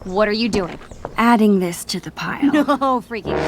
What are you doing? Adding this to the pile. No, freaky. Where'd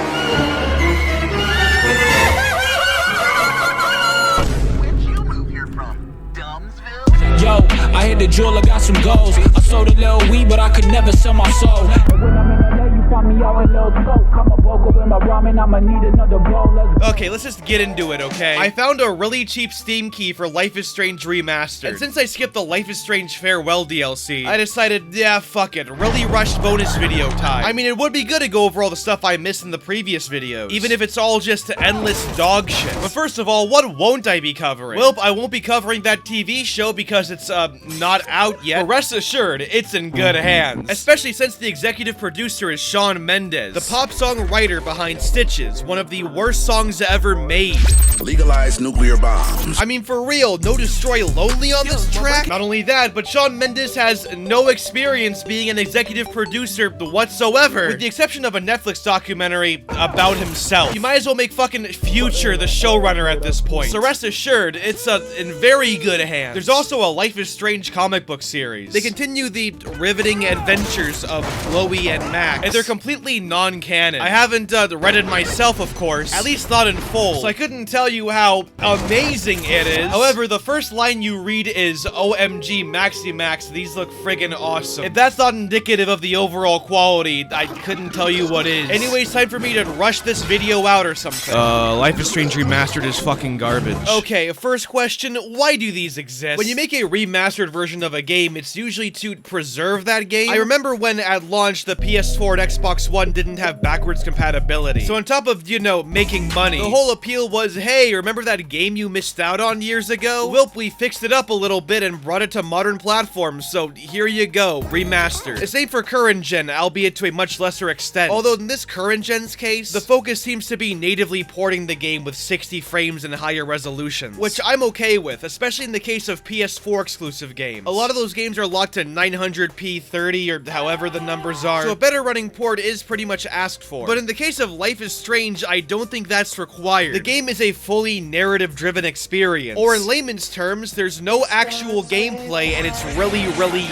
you move here from? Dumbsville? Yo, I hit the jeweler, got some goals. I sold a little weed, but I could never sell my soul. And when I'm in LA, you find me out in Lil Toke. I'm a vocal with my ramen, I'ma need another bowl. Okay, let's just get into it, okay? I found a really cheap Steam key for Life is Strange Remastered. And since I skipped the Life is Strange Farewell DLC, I decided, yeah, fuck it. Really rushed bonus video time. I mean, it would be good to go over all the stuff I missed in the previous videos, even if it's all just endless dog shit. But first of all, what won't I be covering? Well, I won't be covering that TV show because it's, not out yet. But rest assured, it's in good hands. Especially since the executive producer is Shawn Mendes, the pop song writer behind Stitches, one of the worst songs ever made. Legalize nuclear bombs. I mean, for real, no Destroy Lonely on this track? Not only that, but Shawn Mendes has no experience being an executive producer whatsoever, with the exception of a Netflix documentary about himself. You might as well make fucking Future the showrunner at this point. So rest assured, it's in very good hands. There's also a Life is Strange comic book series. They continue the riveting adventures of Chloe and Max, and they're completely non-canon. I haven't read it myself, of course, at least not in full, so I couldn't tell you how amazing it is. However, the first line you read is, OMG Maximax, these look friggin' awesome. If that's not indicative of the overall quality, I couldn't tell you what is. Anyways, time for me to rush this video out or something. Life is Strange Remastered is fucking garbage. Okay, first question, why do these exist? When you make a remastered version of a game, it's usually to preserve that game. I remember when at launch, the PS4 and Xbox One didn't have backwards compatibility. So on top of, you know, making money, the whole appeal was, hey, remember that game you missed out on years ago? Well, we fixed it up a little bit and brought it to modern platforms, so here you go, remastered. The same for current gen, albeit to a much lesser extent. Although in this current gen's case, the focus seems to be natively porting the game with 60 frames and higher resolutions, which I'm okay with, especially in the case of PS4 exclusive games. A lot of those games are locked to 900p 30 or however the numbers are, so a better running port is pretty much asked for. But in the case of Life is Strange, I don't think that's required. The game is a fully narrative-driven experience, or in layman's terms, there's no actual gameplay and it's really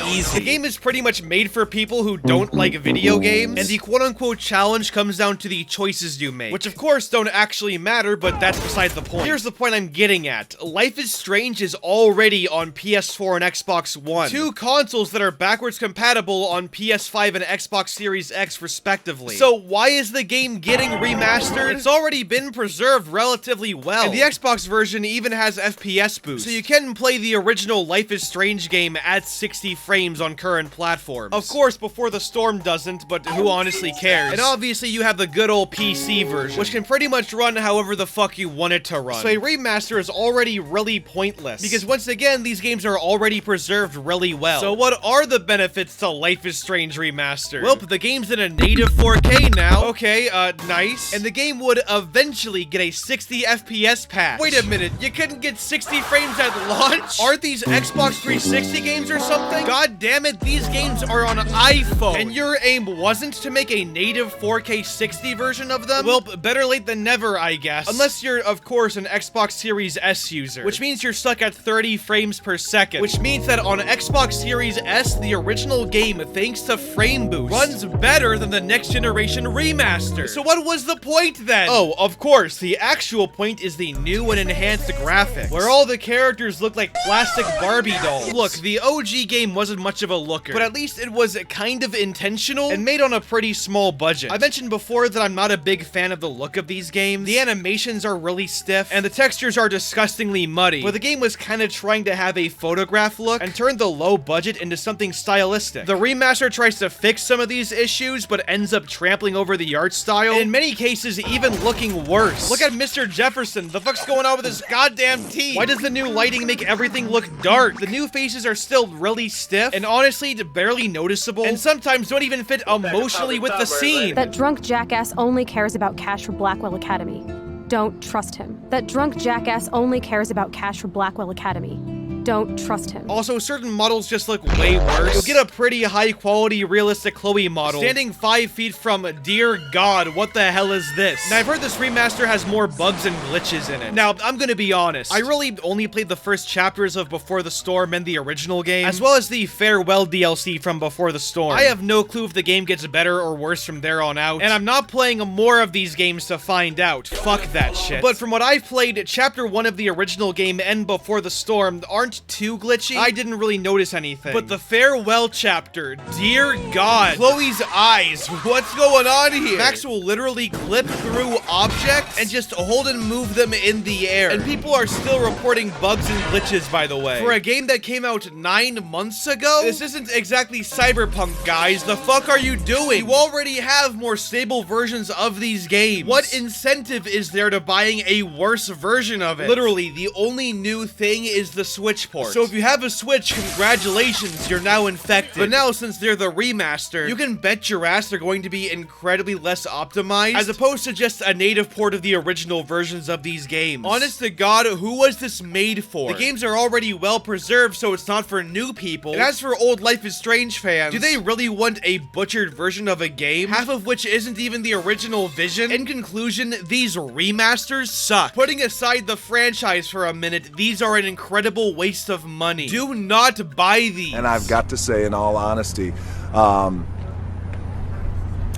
easy. The game is pretty much made for people who don't like video games, and the quote-unquote challenge comes down to the choices you make, which of course don't actually matter, but that's beside the point. Here's the point I'm getting at. Life is Strange is already on PS4 and Xbox One, two consoles that are backwards compatible on PS5 and Xbox Series X respectively. So why is the game getting remastered? It's already been preserved relatively well, and the Xbox version even has FPS boost, so you can play the original Life is Strange game at 60 frames on current platforms. Of course, Before the Storm doesn't, but who honestly cares? And obviously you have the good old PC version, which can pretty much run however the fuck you want it to run. So a remaster is already really pointless, because once again, these games are already preserved really well. So what are the benefits to Life is Strange Remastered? Well, the game's in a native 4K now. Okay, nice. And the game would eventually get a 60 FPS patch. Wait a minute, you couldn't get 60 frames at launch? Aren't these Xbox 360 games or something? God damn it, these games are on iPhone, and your aim wasn't to make a native 4K 60 version of them? Well, better late than never, I guess. Unless you're, of course, an Xbox Series S user, which means you're stuck at 30 frames per second, which means that on Xbox Series S, the original game, thanks to frame boost, runs better than the next generation remaster. So what was the point then? Oh, of course, the actual point is the new and enhanced graphics, where all the characters look like plastic Barbie dolls. Look, the OG game wasn't much of a looker, but at least it was kind of intentional and made on a pretty small budget. I mentioned before that I'm not a big fan of the look of these games. The animations are really stiff, and the textures are disgustingly muddy, but the game was kind of trying to have a photograph look and turn the low budget into something stylistic. The remaster tries to fix some of these issues, but ends up trampling over the art style, and in many cases even looking worse. Look at Mr. Jefferson. The fuck's going on with his goddamn teeth? Why does the new lighting make everything look dark? The new faces are still really stiff, and honestly, barely noticeable, and sometimes don't even fit emotionally with the scene. That drunk jackass only cares about cash for Blackwell Academy. Don't trust him. That drunk jackass only cares about cash for Blackwell Academy. don't trust him. Also, certain models just look way worse. You'll get a pretty high-quality, realistic Chloe model standing 5 feet from, dear God, what the hell is this? Now, I've heard this remaster has more bugs and glitches in it. Now, I'm gonna be honest. I really only played the first chapters of Before the Storm and the original game, as well as the Farewell DLC from Before the Storm. I have no clue if the game gets better or worse from there on out, and I'm not playing more of these games to find out. Fuck that shit. But from what I've played, Chapter 1 of the original game and Before the Storm aren't too glitchy. I didn't really notice anything. But the Farewell chapter, dear God. Chloe's eyes, what's going on here? Max will literally clip through objects and just hold and move them in the air. And people are still reporting bugs and glitches, by the way. For a game that came out 9 months ago, this isn't exactly Cyberpunk, guys. The fuck are you doing? You already have more stable versions of these games. What incentive is there to buying a worse version of it? Literally, the only new thing is the Switch port. So if you have a Switch, congratulations, you're now infected. But now, since they're the remaster, you can bet your ass they're going to be incredibly less optimized, as opposed to just a native port of the original versions of these games. Honest to God, who was this made for? The games are already well preserved, so it's not for new people. And as for old Life is Strange fans, do they really want a butchered version of a game, half of which isn't even the original vision? In conclusion, these remasters suck. Putting aside the franchise for a minute, these are an incredible waste of money. Do not buy these. And I've got to say, in all honesty,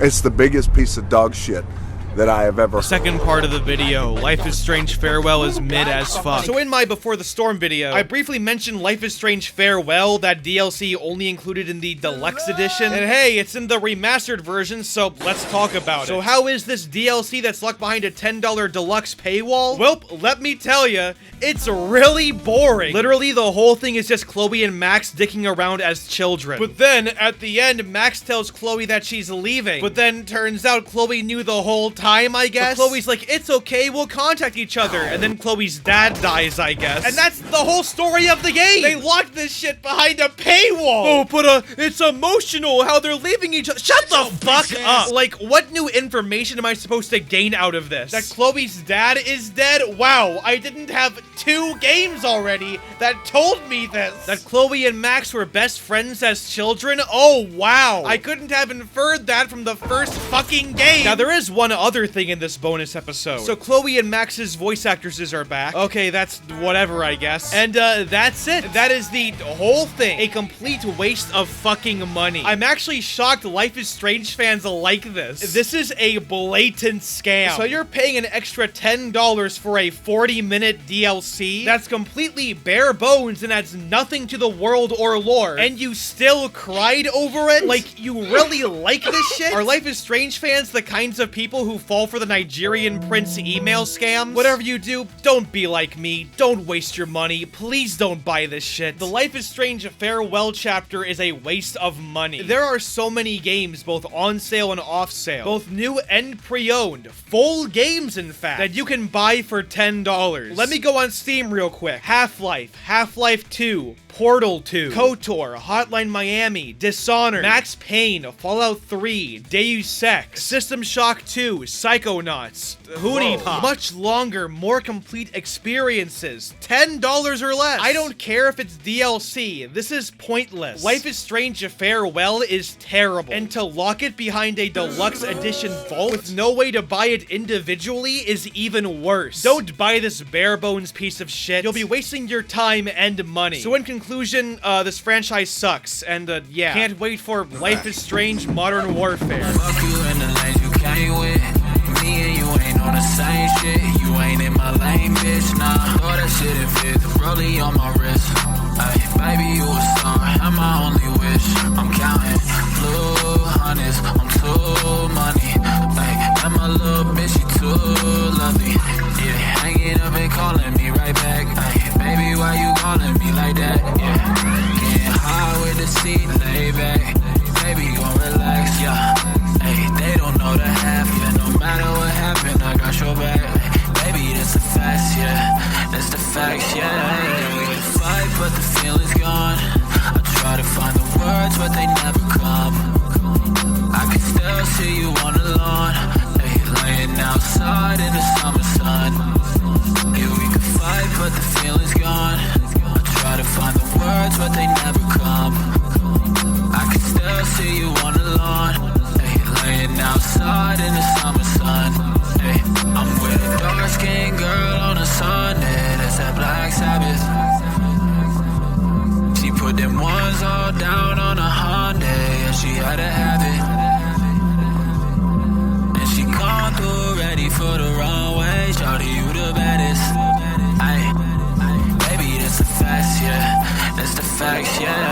it's the biggest piece of dog shit that I have ever. Second part of the video, Life is Strange Farewell is mid as fuck. So in my Before the Storm video, I briefly mentioned Life is Strange Farewell, that DLC only included in the deluxe edition. And hey, it's in the remastered version, so let's talk about it. So how is this DLC that's locked behind a $10 deluxe paywall? Well, let me tell you, it's really boring. Literally, the whole thing is just Chloe and Max dicking around as children. But then, at the end, Max tells Chloe that she's leaving. But then, turns out Chloe knew the whole time, I guess. But Chloe's like, it's okay, we'll contact each other. And then Chloe's dad dies, I guess. And that's the whole story of the game. They locked this shit behind a paywall. Oh, but it's emotional how they're leaving each other. Shut the fuck up. Like, what new information am I supposed to gain out of this? That Chloe's dad is dead? Wow, I didn't have 2 games already that told me this. That Chloe and Max were best friends as children? Oh, wow. I couldn't have inferred that from the first fucking game. Now, there is one other thing in this bonus episode. So Chloe and Max's voice actresses are back. Okay, that's whatever, I guess. And that's it. That is the whole thing. A complete waste of fucking money. I'm actually shocked Life is Strange fans like this. This is a blatant scam. So you're paying an extra $10 for a 40-minute DLC that's completely bare bones and adds nothing to the world or lore, and you still cried over it? Like, you really like this shit? Are Life is Strange fans the kinds of people who fall for the Nigerian prince email scams? Whatever you do, don't be like me. Don't waste your money. Please don't buy this shit. The Life is Strange Farewell chapter is a waste of money. There are so many games, both on sale and off sale, both new and pre-owned, full games in fact, that you can buy for $10. Let me go on Steam real quick. Half-Life, Half-Life 2, Portal 2, KOTOR, Hotline Miami, Dishonored, Max Payne, Fallout 3, Deus Ex, System Shock 2, Psychonauts, Hoonie Pop. Much longer, more complete experiences. $10 or less. I don't care if it's DLC. This is pointless. Life is Strange Farewell is terrible. And to lock it behind a deluxe edition vault with no way to buy it individually is even worse. Don't buy this bare bones piece of shit. You'll be wasting your time and money. So in conclusion, this franchise sucks. And yeah, can't wait for Life is Strange Modern Warfare. Fuck you in the lanes you came with. Me and you ain't on the same shit. You ain't in my lane, bitch. Nah, all that shit it fits. Rollie on my wrist. Ay, baby, you a star. I'm my only wish. I'm counting blue hundreds. I'm too money. Ay, and my little bitch, she too lovely. Yeah, hanging up and calling me right back. Ay, baby, why you calling me like that? Yeah, getting high with the seat laid back. Baby, gon' relax, yeah. Hey, they don't know the half, yeah. No matter what happened, I got your back. Baby, that's the facts, yeah. That's the facts, yeah. Yeah, we can fight, but the feeling's gone. I try to find the words, but they never come. I can still see you on the lawn. Hey, laying outside in the summer sun. Yeah, we can fight, but the feeling's gone. I try to find see you on the lawn. Hey, laying outside in the summer sun. Hey, I'm with a dark-skinned girl on a Sunday. That's that Black Sabbath. She put them ones all down on a Hyundai, and she had to have it. And she gone through ready for the runway. Shawty, you the baddest. Ay, baby, that's the facts, yeah. That's the facts, yeah.